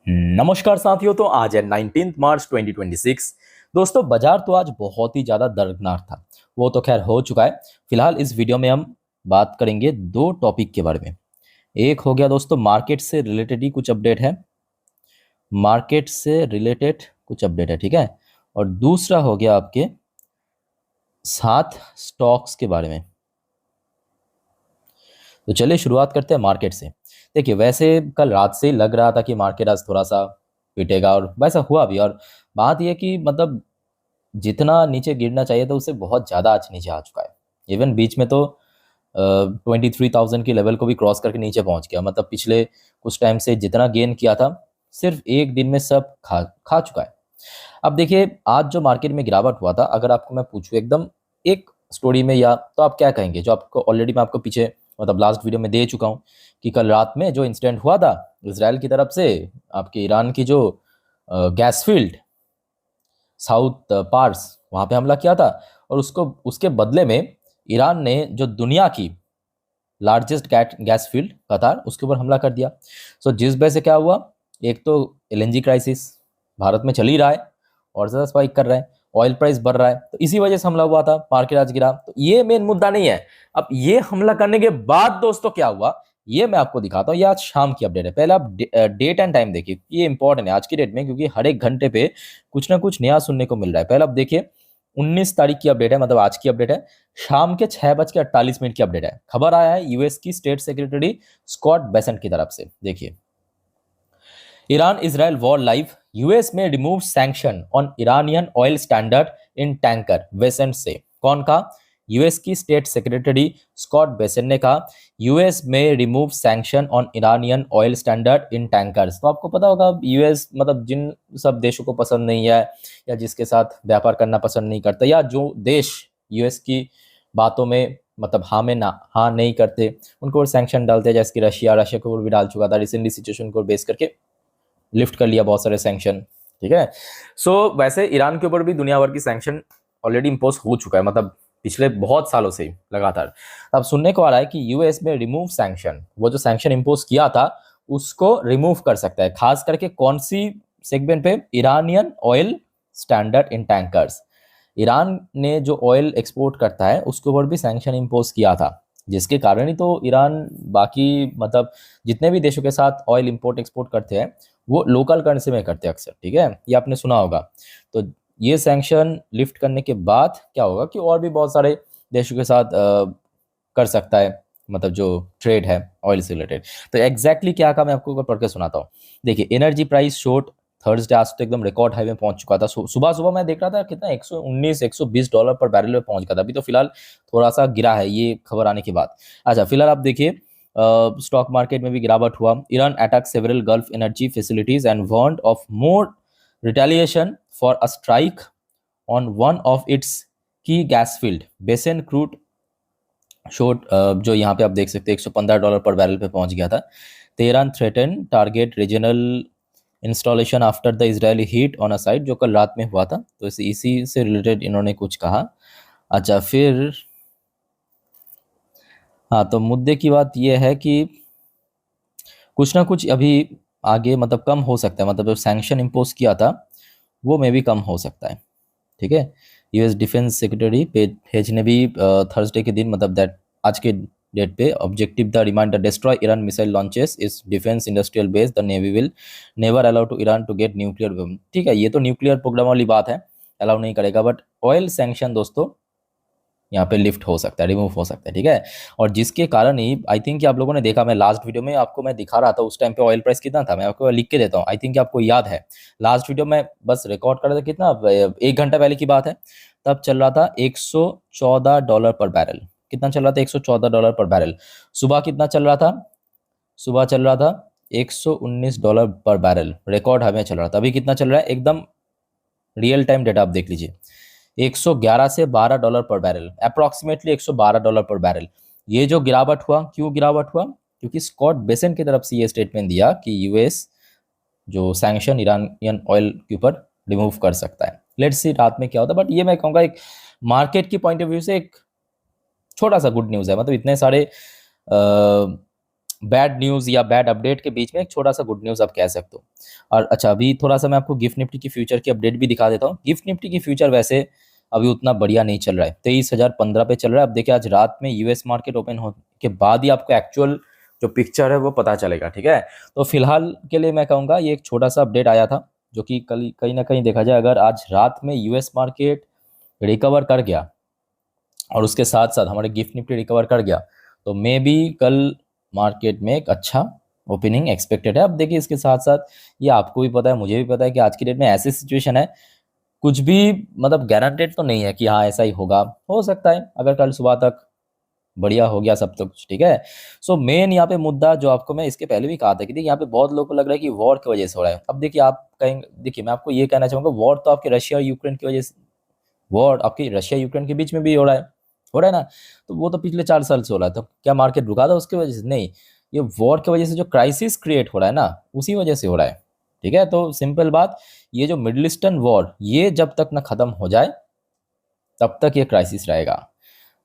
नमस्कार साथियों। तो आज है 19 मार्च 2026। दोस्तों, बाजार तो आज बहुत ही ज़्यादा दर्दनाक था। वो तो खैर हो चुका है। फिलहाल इस वीडियो में हम बात करेंगे दो टॉपिक के बारे में। एक हो गया दोस्तों, मार्केट से रिलेटेड ही कुछ अपडेट है। मार्केट से रिलेटेड कुछ अपडेट है, ठीक है। और दूसरा हो गया आपके साथ स्टॉक्स के बारे में। तो चलिए शुरुआत करते हैं मार्केट से। देखिए, वैसे कल रात से ही लग रहा था कि मार्केट आज थोड़ा सा पिटेगा, और वैसा हुआ भी। और बात यह कि मतलब जितना नीचे गिरना चाहिए था उससे बहुत ज़्यादा आज नीचे आ चुका है। इवन बीच में तो 23,000 की लेवल को भी क्रॉस करके नीचे पहुंच गया। मतलब पिछले कुछ टाइम से जितना गेन किया था सिर्फ एक दिन में सब खा खा चुका है। अब देखिए, आज जो मार्केट में गिरावट हुआ था, अगर आपको मैं पूछूं एकदम एक स्टोरी में, या तो आप क्या कहेंगे, जो आपको ऑलरेडी मैं आपको पीछे मतलब लास्ट वीडियो में दे चुका हूं कि कल रात में जो इंसिडेंट हुआ था इसराइल की तरफ से, आपके ईरान की जो गैस फील्ड साउथ पार्स, वहां पे हमला किया था। और उसको उसके बदले में ईरान ने जो दुनिया की लार्जेस्ट गैस फील्ड कतार, उसके ऊपर हमला कर दिया। सो जिस वजह से क्या हुआ, एक तो एलएनजी क्राइसिस भारत में चल ही रहा है और ज़्यादा स्पाइक कर रहा है, ऑयल प्राइस बढ़ रहा है, तो इसी वजह से हमला हुआ था, मार्केट आज गिरा। तो ये मेन मुद्दा नहीं है। अब ये हमला करने के बाद दोस्तों क्या हुआ, ये मैं आपको दिखाता हूँ। ये आज शाम की अपडेट है। पहले आप डेट एंड टाइम देखिए, ये इंपॉर्टेंट है आज की डेट में, क्योंकि हर एक घंटे पे कुछ ना कुछ नया सुनने को मिल रहा है। पहले आप देखिए, 19 तारीख की अपडेट है, मतलब आज की अपडेट है। शाम के 6:48 की अपडेट है। खबर आया है यूएस की स्टेट सेक्रेटरी स्कॉट बेसेंट की तरफ से। देखिए, Iran Israel war live, US में remove sanction on Iranian oil standard in tanker, Bessent से। कौन कहा? यूएस की स्टेट सेक्रेटरी स्कॉट बेसेंट ने कहा यूएस में remove sanction on Iranian oil standard in tankers. तो आपको पता होगा यूएस मतलब जिन सब देशों को पसंद नहीं है, या जिसके साथ व्यापार करना पसंद नहीं करता, या जो देश यूएस की बातों में मतलब हाँ नहीं करते, उनको सैंक्शन डालते हैं। जैसे कि रशिया को भी डाल चुका था रिसेंटली, सिचुएशन को बेस करके लिफ्ट कर लिया बहुत सारे सैंक्शन, ठीक है। सो वैसे ईरान के ऊपर भी दुनिया भर की सैंक्शन ऑलरेडी इंपोज हो चुका है, मतलब पिछले बहुत सालों से लगातार। अब सुनने को आ रहा है कि यूएस में रिमूव सैंक्शन, वो जो सैंक्शन इंपोज किया था उसको रिमूव कर सकता है। खास करके कौन सी सेगमेंट पे? इरानियन ऑयल स्टैंडर्ड इन टैंकर्स। ईरान ने जो ऑयल एक्सपोर्ट करता है उसके ऊपर भी सैंक्शन इंपोज किया था, जिसके कारण ही तो ईरान बाकी मतलब जितने भी देशों के साथ ऑयल इंपोर्ट एक्सपोर्ट करते हैं वो लोकल करेंसी में करते हैं अक्सर, ठीक है। ये आपने सुना होगा। तो ये सैंक्शन लिफ्ट करने के बाद क्या होगा कि और भी बहुत सारे देशों के साथ कर सकता है, मतलब जो ट्रेड है ऑयल से रिलेटेड। तो एग्जैक्टली क्या कहा मैं आपको पढ़ के सुनाता हूँ। देखिए, एनर्जी प्राइस शोट थर्सडे, आज तो एकदम रिकॉर्ड हाई में पहुंच चुका था। सुबह सुबह मैं देख रहा था कितना 119 $120 पर बैरल में पहुंच गया था। अभी तो फिलहाल थोड़ा सा गिरा है ये खबर आने के बाद। अच्छा, फिलहाल आप देखिए स्टॉक मार्केट में भी गिरावट हुआ। Iran attack several Gulf energy facilities and warned of more retaliation for a strike on one of its key gas field, बेसन क्रूड शोट, जो यहाँ पे आप देख सकते हैं $115 पर बैरल पे पहुंच गया था। Tehran threaten target regional installation after the Israeli heat on a site, जो कल रात में हुआ था। तो इसी से रिलेटेड इन्होंने कुछ कहा। अच्छा, फिर हाँ, तो मुद्दे की बात यह है कि कुछ ना कुछ अभी आगे मतलब कम हो सकता है, मतलब जो सैंक्शन इम्पोज किया था वो में भी कम हो सकता है, ठीक है। यूएस डिफेंस सेक्रेटरी पेज ने भी थर्सडे के दिन, मतलब दैट आज के डेट पे, objective the remind the destroy Iran missile launches is defence industrial base, the navy will never allow to Iran to get nuclear weapon. ठीक है, ये तो न्यूक्लियर प्रोग्राम वाली बात है, अलाउ नहीं करेगा। बट ऑयल सैंक्शन दोस्तों यहाँ पे लिफ्ट हो सकता है, रिमूव हो सकता है, ठीक है। और जिसके कारण ही आई थिंक आप लोगों ने देखा, मैं लास्ट वीडियो में आपको मैं दिखा रहा था उस टाइम पे ऑयल प्राइस कितना था, मैं आपको लिख के देता हूँ। आई थिंक आपको याद है, लास्ट वीडियो में बस रिकॉर्ड कर रहा था कितना, 1 घंटा पहले की बात है। तब चल रहा था $114 पर बैरल। कितना चल रहा था? $114 पर बैरल। सुबह कितना चल रहा था? सुबह चल रहा था $119 पर बैरल, रिकॉर्ड हाई में चल रहा था। अभी कितना चल रहा है? एकदम रियल टाइम डेटा आप देख लीजिए, 111 से $12 पर बैरल, अप्रोक्सीमेटली $112 पर बैरल। ये जो गिरावट हुआ, क्यों गिरावट हुआ? क्योंकि स्कॉट बेसेंट की तरफ से ये स्टेटमेंट दिया कि यूएस जो सैंक्शन ईरानियन ऑयल के ऊपर रिमूव कर सकता है। लेट्स सी रात में क्या होता है। बट ये मैं कहूँगा एक मार्केट की पॉइंट ऑफ व्यू से एक छोटा सा गुड न्यूज़ है। मतलब इतने सारे बैड न्यूज़ या बैड अपडेट के बीच में एक छोटा सा गुड न्यूज़ आप कह सकते हो। और अच्छा, अभी थोड़ा सा मैं आपको गिफ्ट निफ्टी की फ्यूचर की अपडेट भी दिखा देता हूँ। गिफ्ट निफ्टी की फ्यूचर वैसे अभी उतना बढ़िया नहीं चल रहा है, 23,015 पे चल रहा है। अब देखिए, आज रात में यूएस मार्केट ओपन होने के बाद ही आपको एक्चुअल जो पिक्चर है वो पता चलेगा, ठीक है। तो फिलहाल के लिए मैं कहूँगा ये एक छोटा सा अपडेट आया था, जो कि कल कहीं ना कहीं देखा जाए, अगर आज रात में यूएस मार्केट रिकवर कर गया और उसके साथ साथ हमारे गिफ्ट निफ्टी रिकवर कर गया, तो मे बी कल मार्केट में एक अच्छा ओपनिंग एक्सपेक्टेड है। अब देखिए, इसके साथ साथ ये आपको भी पता है, मुझे भी पता है कि आज की डेट में ऐसी सिचुएशन है, कुछ भी मतलब गारंटेड तो नहीं है कि हाँ ऐसा ही होगा। हो सकता है अगर कल सुबह तक बढ़िया हो गया सब तो कुछ, ठीक है। सो मेन यहाँ पे मुद्दा जो आपको मैं इसके पहले भी कहा था कि देखिए, यहाँ पे बहुत लोगों को लग रहा है कि वॉर की वजह से हो रहा है। अब देखिए, आप कहेंगे, देखिए मैं आपको ये कहना चाहूँगा, वॉर तो आपके रशिया और यूक्रेन की वजह से, वॉर आपकी रशिया यूक्रेन के बीच में भी हो रहा है ना। तो वो तो पिछले 4 साल से हो रहा है, तो क्या मार्केट रुका था उसकी वजह से? नहीं, ये वॉर की वजह से जो क्राइसिस क्रिएट हो रहा है ना, उसी वजह से हो रहा है, ठीक है। तो सिंपल बात, ये जो मिडिल ईस्टर्न वॉर, ये जब तक ना खत्म हो जाए तब तक ये क्राइसिस रहेगा।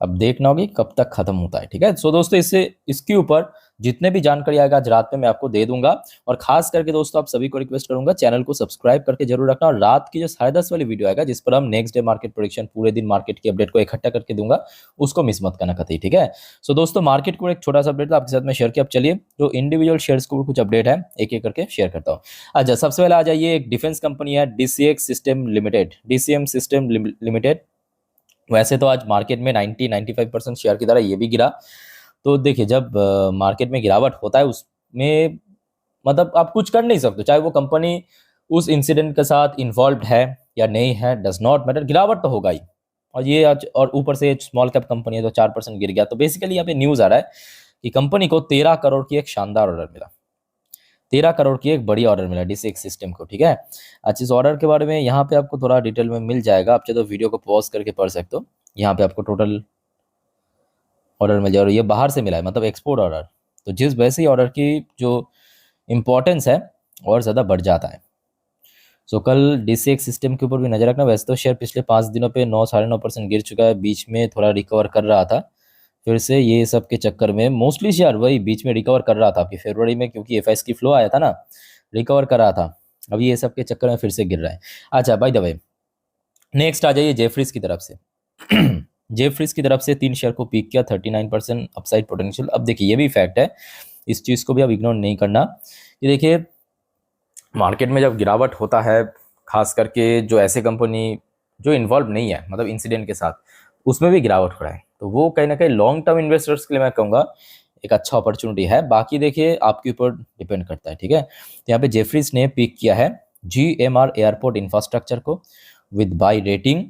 अब देखना होगी कब तक खत्म होता है, ठीक है। सो दोस्तों, इससे इसके ऊपर जितने भी जानकारी आएगा आज रात में मैं आपको दे दूंगा। और खास करके दोस्तों, आप सभी को रिक्वेस्ट करूंगा, चैनल को सब्सक्राइब करके जरूर रखना। और रात की जो 10:30 वाली वीडियो आएगा, जिस पर हम नेक्स्ट डे मार्केट प्रेडिक्शन, पूरे दिन मार्केट की अपडेट को इकट्ठा करके दूंगा, उसको मिस मत करना कतई, ठीक है। सो दोस्तों, मार्केट को एक छोटा सा अपडेट आपके साथ में शेयर किया। अब चलिए, जो इंडिविजुअल शेयर्स को कुछ अपडेट है, एक एक करके शेयर करता हूँ। अच्छा, सबसे पहले आ जाइए, एक डिफेंस कंपनी है DCX system limited, DCM system limited. वैसे तो आज मार्केट में 95% शेयर की तरह ये भी गिरा। तो देखिए, जब मार्केट में गिरावट होता है, उसमें मतलब आप कुछ कर नहीं सकते, चाहे वो कंपनी उस इंसिडेंट के साथ इन्वॉल्व है या नहीं है, डज नॉट मैटर, गिरावट तो होगा ही। और ये आज, और ऊपर से स्मॉल कैप कंपनी है तो 4% गिर गया। तो बेसिकली यहाँ पे न्यूज़ आ रहा है कि कंपनी को 13 करोड़ की एक शानदार ऑर्डर मिला, 13 करोड़ की एक बड़ी ऑर्डर मिला डीसीएक्स सिस्टम को, ठीक है। अच्छा, इस ऑर्डर के बारे में यहाँ पे आपको थोड़ा डिटेल में मिल जाएगा, आप चाहे तो वीडियो को पॉज करके पढ़ सकते हो। यहाँ पे आपको टोटल ऑर्डर मिल जाएगा, और ये बाहर से मिला है, मतलब एक्सपोर्ट ऑर्डर। तो जिस वैसे ही ऑर्डर की जो इम्पोर्टेंस है और ज़्यादा बढ़ जाता है। सो कल डीसीएक्स सिस्टम के ऊपर भी नजर रखना। वैसे तो शेयर पिछले 5 दिनों पे 9 साढ़े 9% गिर चुका है, बीच में थोड़ा रिकवर कर रहा था, फिर से ये सब के चक्कर में मोस्टली शेयर वही बीच में रिकवर कर रहा था आपकी फरवरी में, क्योंकि एफआईएस की फ्लो आया था ना, रिकवर कर रहा था। अभी ये सब के चक्कर में फिर से गिर रहा है। अच्छा, बाय द वे, नेक्स्ट आ जाइए जेफरीज की तरफ से। जेफरीज की तरफ से 3 शेयर को पीक किया, 39% अपसाइड पोटेंशियल। अब देखिए, ये भी फैक्ट है, इस चीज़ को भी अब इग्नोर नहीं करना। कि देखिए, मार्केट में जब गिरावट होता है, खास करके जो ऐसे कंपनी जो इन्वॉल्व नहीं है, मतलब इंसिडेंट के साथ, उसमें भी गिरावट हो रहा है, तो वो कहीं ना कहीं लॉन्ग टर्म इन्वेस्टर्स के लिए मैं कहूँगा एक अच्छा अपॉर्चुनिटी है। बाकी देखिए, आपके ऊपर डिपेंड करता है, ठीक है। तो यहाँ पे जेफरीज ने पिक किया है जीएमआर एयरपोर्ट इंफ्रास्ट्रक्चर को विद बाई रेटिंग,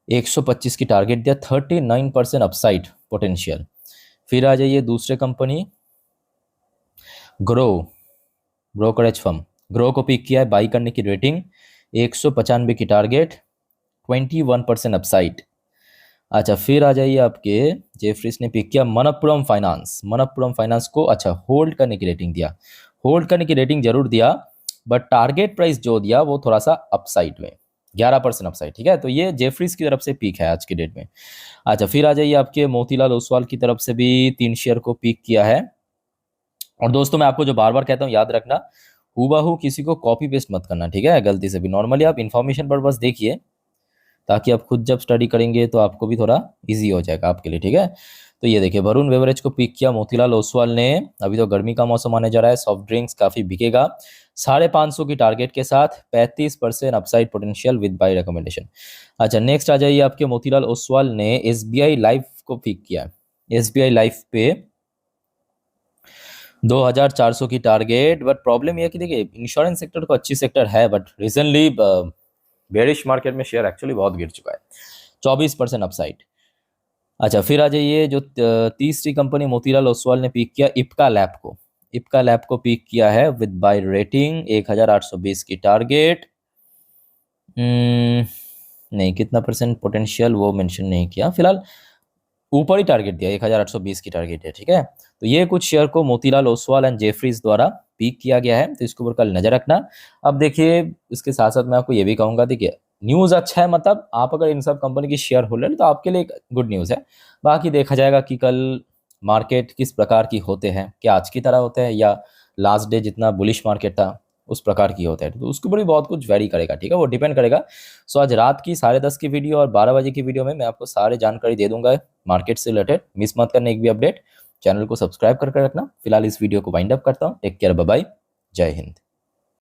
125 की टारगेट दिया, 39% अपसाइड पोटेंशियल। फिर आ जाइए दूसरे company, grow, brokerage firm, grow को पिक किया है, बाई करने की रेटिंग, 195 की टारगेट, 21% अपसाइड। अच्छा, फिर आ जाइए आपके, जेफरीज ने पिक किया मनप्पुरम फाइनेंस, मनप्पुरम फाइनेंस को अच्छा होल्ड करने की रेटिंग दिया, होल्ड करने की रेटिंग जरूर दिया, बट टारगेट प्राइस जो दिया वो थोड़ा सा अपसाइड में, 11% अपसाइड, ठीक है। तो ये जेफरीज की तरफ से पीक है आज के डेट में। अच्छा, फिर आ जाइए आपके मोतीलाल ओसवाल की तरफ से भी 3 शेयर को पीक किया है। और दोस्तों, मैं आपको जो बार बार कहता हूँ, याद रखना, हूबहू किसी को कॉपी पेस्ट मत करना, ठीक है, गलती से भी। नॉर्मली आप इन्फॉर्मेशन पर बस देखिए, ताकि आप खुद जब स्टडी करेंगे तो आपको भी थोड़ा इजी हो जाएगा आपके लिए, ठीक है। तो ये देखिए, वरुण बेवरेज को पिक किया मोतीलाल ओसवाल ने। अभी तो गर्मी का मौसम आने जा रहा है, सॉफ्ट ड्रिंक्स काफ़ी बिकेगा, 550 की टारगेट के साथ, 35% upside potential with by recommendation. अच्छा, नेक्स्ट आ जाइए आपके, मोतीलाल ओसवाल ने एसबीआई लाइफ को पिक किया, एसबीआई लाइफ पे 2400 की टारगेट। बट प्रॉब्लम यह कि देखिए, इंश्योरेंस सेक्टर को अच्छी सेक्टर है, बट रिसेंटली बेरिश मार्केट में शेयर एक्चुअली बहुत गिर चुका है, 24% अपसाइड। अच्छा, फिर आ जाइए, जो तीसरी कंपनी मोतीलाल ओसवाल ने पिक किया, इप्का लैब को, इप्का लैब को पिक किया है विद बाय रेटिंग, 1820 की टारगेट। नहीं, कितना परसेंट पोटेंशियल वो मेंशन नहीं किया, फिलहाल ऊपर ही टारगेट दिया, 1820 की टारगेट है, ठीक है। तो ये कुछ शेयर को मोतीलाल ओसवाल एंड जेफरीज द्वारा पीक किया गया है, तो इसके ऊपर कल नजर रखना। अब देखिए, इसके साथ साथ मैं आपको ये भी कहूंगा, देखिए न्यूज़ अच्छा है, मतलब आप अगर इन सब कंपनी की शेयर होल्डर तो आपके लिए एक गुड न्यूज़ है। बाकी देखा जाएगा कि कल मार्केट किस प्रकार की होते हैं, क्या आज की तरह होते हैं या लास्ट डे जितना बुलिश मार्केट था उस प्रकार की होता है, तो उसके ऊपर भी बहुत कुछ वेरी करेगा, ठीक है, वो डिपेंड करेगा। सो आज रात की 10:30 की वीडियो और 12 बजे की वीडियो में मैं आपको सारे जानकारी दे दूंगा मार्केट से रिलेटेड, मिस मत करना एक भी अपडेट। चैनल को सब्सक्राइब करके रखना। फिलहाल इस वीडियो को वाइंड अप करता हूँ। टेक केयर, बाय बाय, जय हिंद।